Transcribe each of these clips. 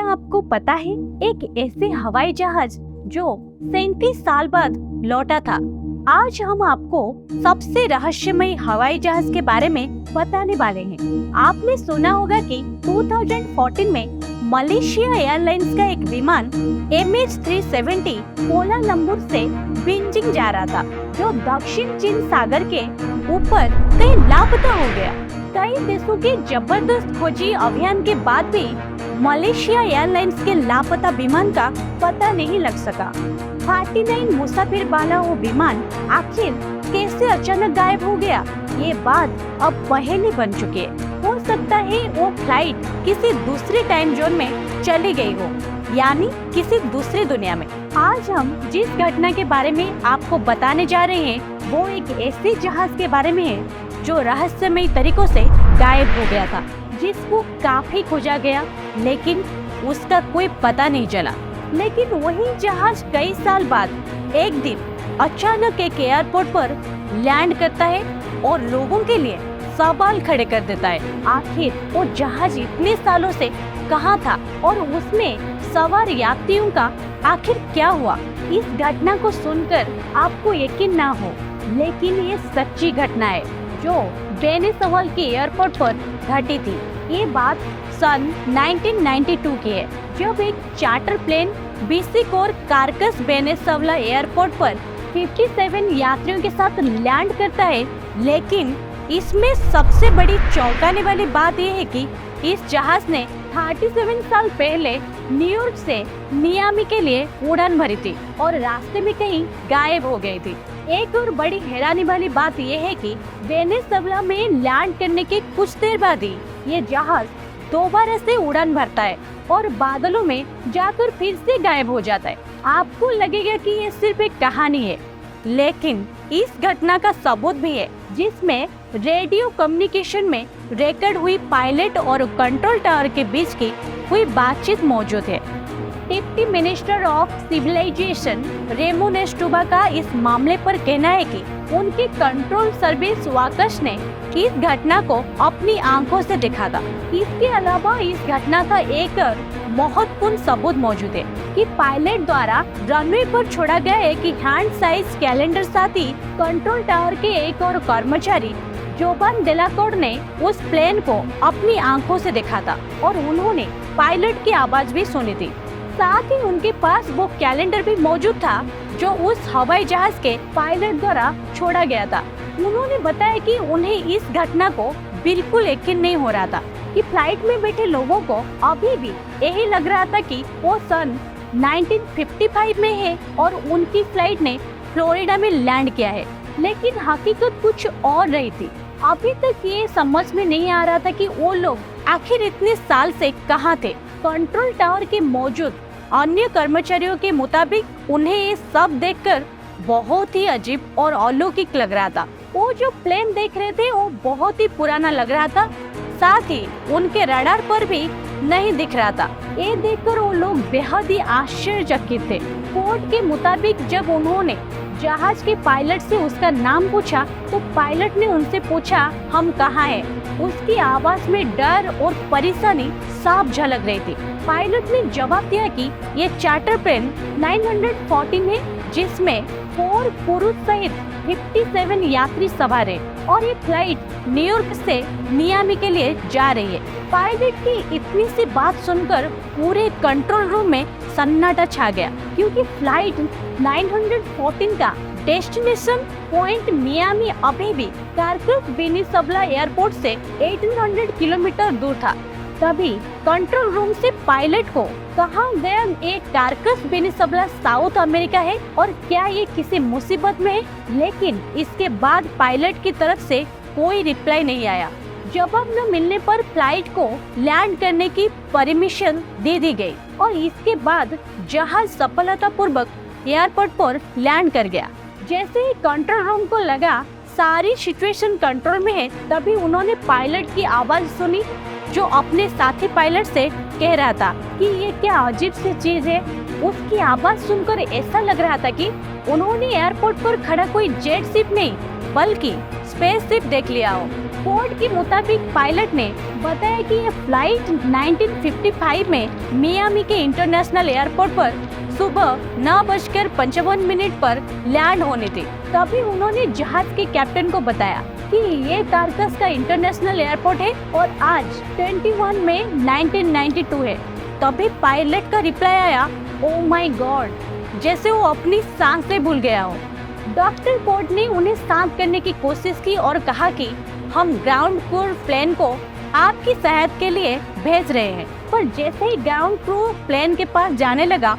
क्या आपको पता है एक ऐसे हवाई जहाज जो 37 साल बाद लौटा था। आज हम आपको सबसे रहस्यमय हवाई जहाज के बारे में बताने वाले हैं। आपने सुना होगा कि 2014 में मलेशिया एयरलाइंस का एक विमान MH370 कोलालंपुर से बीजिंग जा रहा था, जो दक्षिण चीन सागर के ऊपर कहीं लापता हो गया। कई देशों के जबरदस्त खोजी अभियान के बाद भी मलेशिया एयरलाइंस के लापता विमान का पता नहीं लग सका। 39 मुसाफिर वाला वो विमान आखिर कैसे अचानक गायब हो गया, ये बात अब पहेली बन चुकी है। हो सकता है वो फ्लाइट किसी दूसरे टाइम जोन में चली गई हो, यानी किसी दूसरी दुनिया में। आज हम जिस घटना के बारे में आपको बताने जा रहे हैं वो एक ऐसे जहाज के बारे में है जो रहस्यमय तरीकों से गायब हो गया था, जिसको काफी खोजा गया लेकिन उसका कोई पता नहीं चला। लेकिन वही जहाज कई साल बाद एक दिन अचानक एक एयरपोर्ट पर लैंड करता है और लोगों के लिए सवाल खड़े कर देता है। आखिर वो जहाज इतने सालों से कहाँ था और उसमें सवार यात्रियों का आखिर क्या हुआ? इस घटना को सुनकर आपको यकीन ना हो, लेकिन ये सच्ची घटना है जो वेनेजुएला के एयरपोर्ट पर घटी थी। ये बात सन 1992 की है, जब एक charter plane BC Coro Caracas Venezuela airport पर 57 यात्रियों के साथ लैंड करता है। लेकिन इसमें सबसे बड़ी चौंकाने वाली बात यह है कि इस जहाज ने 37 साल पहले न्यूयॉर्क से मियामी के लिए उड़ान भरी थी और रास्ते में कहीं गायब हो गई थी। एक और बड़ी हैरानी वाली बात यह है कि वेनेजुएला में लैंड करने के कुछ देर बाद ही ये जहाज दोबारा से उड़ान भरता है और बादलों में जाकर फिर से गायब हो जाता है। आपको लगेगा कि ये सिर्फ एक कहानी है, लेकिन इस घटना का सबूत भी है, जिसमें रेडियो कम्युनिकेशन में रिकॉर्ड हुई पायलट और कंट्रोल टावर के बीच की हुई बातचीत मौजूद है। Deputy minister of civilization Ramon Estoba का इस मामले पर कहना है कि उनकी कंट्रोल सर्विस वाकश ने इस घटना को अपनी आंखों से देखा था। इसके अलावा इस घटना का एक और महत्वपूर्ण सबूत मौजूद है कि पायलट द्वारा रनवे पर छोड़ा गया एक हैंड साइज कैलेंडर साथी कंट्रोल टावर के एक और कर्मचारी जोबान डेलाकोड ने उस प्लेन को अपनी आंखों से देखा था और उन्होंने पायलट की आवाज भी सुनी थी। साथ ही उनके पास वो कैलेंडर भी मौजूद था जो उस हवाई जहाज के पायलट द्वारा छोड़ा गया था। उन्होंने बताया कि उन्हें इस घटना को बिल्कुल यकीन नहीं हो रहा था कि फ्लाइट में बैठे लोगों को अभी भी यही लग रहा था कि वो सन 1955 में है और उनकी फ्लाइट ने फ्लोरिडा में लैंड किया है। लेकिन हकीकत कुछ और रही थी। अभी तक ये समझ में नहीं आ रहा था कि वो लोग आखिर इतने साल से कहाँ थे। कंट्रोल टावर के मौजूद अन्य कर्मचारियों के मुताबिक उन्हें ये सब देखकर बहुत ही अजीब और अलौकिक लग रहा था। वो जो प्लेन देख रहे थे वो बहुत ही पुराना लग रहा था, साथ ही उनके रडार पर भी नहीं दिख रहा था। ये देखकर वो लोग बेहद ही आश्चर्यचकित थे। कोर्ट के मुताबिक जब उन्होंने जहाज के पायलट से उसका नाम पूछा तो पायलट ने उनसे पूछा, हम कहाँ हैं? उसकी आवाज में डर और परेशानी साफ झलक रही थी। पायलट ने जवाब दिया कि ये चार्टर प्लेन 914 है, जिसमें 4 पुरुष सहित 57 यात्री सवार हैं और ये फ्लाइट न्यूयॉर्क से मियामी के लिए जा रही है। पायलट की इतनी सी बात सुनकर पूरे कंट्रोल रूम में सन्नाटा छा गया, क्योंकि फ्लाइट 914 का डेस्टिनेशन पॉइंट मियामी अभी भी कार्कस वेनेजुएला एयरपोर्ट से 1800 किलोमीटर दूर था। तभी कंट्रोल रूम से पायलट को कहा गया ये कार्कस वेनेजुएला साउथ अमेरिका है और क्या ये किसी मुसीबत में है? लेकिन इसके बाद पायलट की तरफ से कोई रिप्लाई नहीं आया। जवाब न मिलने पर फ्लाइट को लैंड करने की परमिशन दे दी गई और इसके बाद जहाज सफलतापूर्वक एयरपोर्ट पर लैंड कर गया। जैसे ही कंट्रोल रूम को लगा सारी सिचुएशन कंट्रोल में है, तभी उन्होंने पायलट की आवाज सुनी जो अपने साथी पायलट से कह रहा था कि ये क्या अजीब सी चीज है। उसकी आवाज सुनकर ऐसा लग रहा था कि उन्होंने एयरपोर्ट पर खड़ा कोई जेट शिप नहीं बल्कि स्पेस शिप देख लिया हो। कोर्ट के मुताबिक पायलट ने बताया कि ये फ्लाइट 1955 में मियामी के इंटरनेशनल एयरपोर्ट पर सुबह 9:55 पर लैंड होने थे। तभी उन्होंने जहाज के कैप्टन को बताया कि ये कारकस का इंटरनेशनल एयरपोर्ट है और आज 21 मई 1992 है। तभी पायलट का रिप्लाई आया, ओ माय गॉड, जैसे वो अपनी सांसें भूल गया हो। डॉक्टर कोर्ट ने उन्हें शांत करने की कोशिश की और कहा कि हम ग्राउंड क्रू प्लेन को आपकी सेहत के लिए भेज रहे हैं। पर जैसे ही ग्राउंड क्रू प्लेन के पास जाने लगा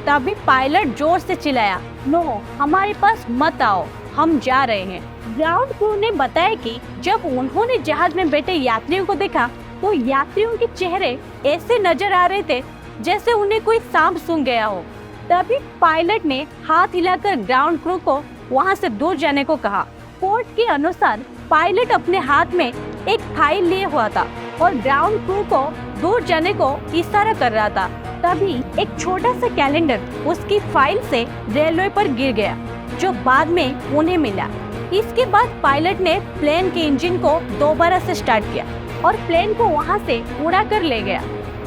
तभी पायलट जोर से चिल्लाया, नो, हमारे पास मत आओ, हम जा रहे हैं। ग्राउंड क्रू ने बताया कि जब उन्होंने जहाज में बैठे यात्रियों को देखा तो यात्रियों के चेहरे ऐसे नजर आ रहे थे जैसे उन्हें कोई सांप सूंघ गया हो। तभी पायलट ने हाथ हिलाकर ग्राउंड क्रू को वहां से दूर जाने को कहा। कोर्ट के अनुसार पायलट अपने हाथ में एक फाइल लिए हुआ था और ग्राउंड क्रू को दूर जाने को इशारा कर रहा था। तभी एक छोटा सा कैलेंडर उसकी फाइल से रेलवे पर गिर गया, जो बाद में उन्हें मिला। इसके बाद पायलट ने प्लेन के इंजन को दोबारा से स्टार्ट किया और प्लेन को वहां से उड़ा कर ले गया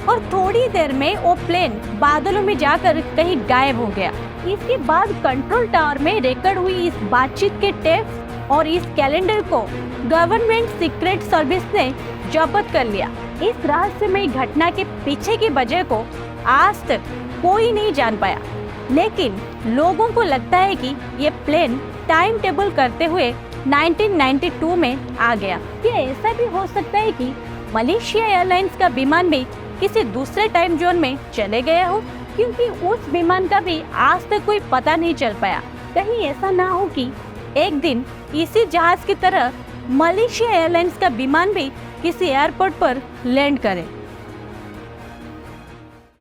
और थोड़ी देर में वो प्लेन बादलों में जाकर कहीं गायब हो गया। इसके बाद कंट्रोल टावर में रिकॉर्ड हुई इस बातचीत के टेप्स और इस कैलेंडर को गवर्नमेंट सीक्रेट सर्विस ने जब्त कर लिया। इस रहस्यमय घटना के पीछे की वजह को आज तक कोई नहीं जान पाया, लेकिन लोगों को लगता है कि ये प्लेन टाइम टेबल करते हुए 1992 में आ गया। क्या ऐसा भी हो सकता है कि मलेशिया एयरलाइंस का विमान भी किसी दूसरे टाइम जोन में चले गया हो, क्योंकि उस विमान का भी आज तक कोई पता नहीं चल पाया। कहीं ऐसा ना हो कि एक दिन इसी जहाज की तरह मलेशिया एयरलाइंस का विमान भी किसी एयरपोर्ट पर लैंड करे।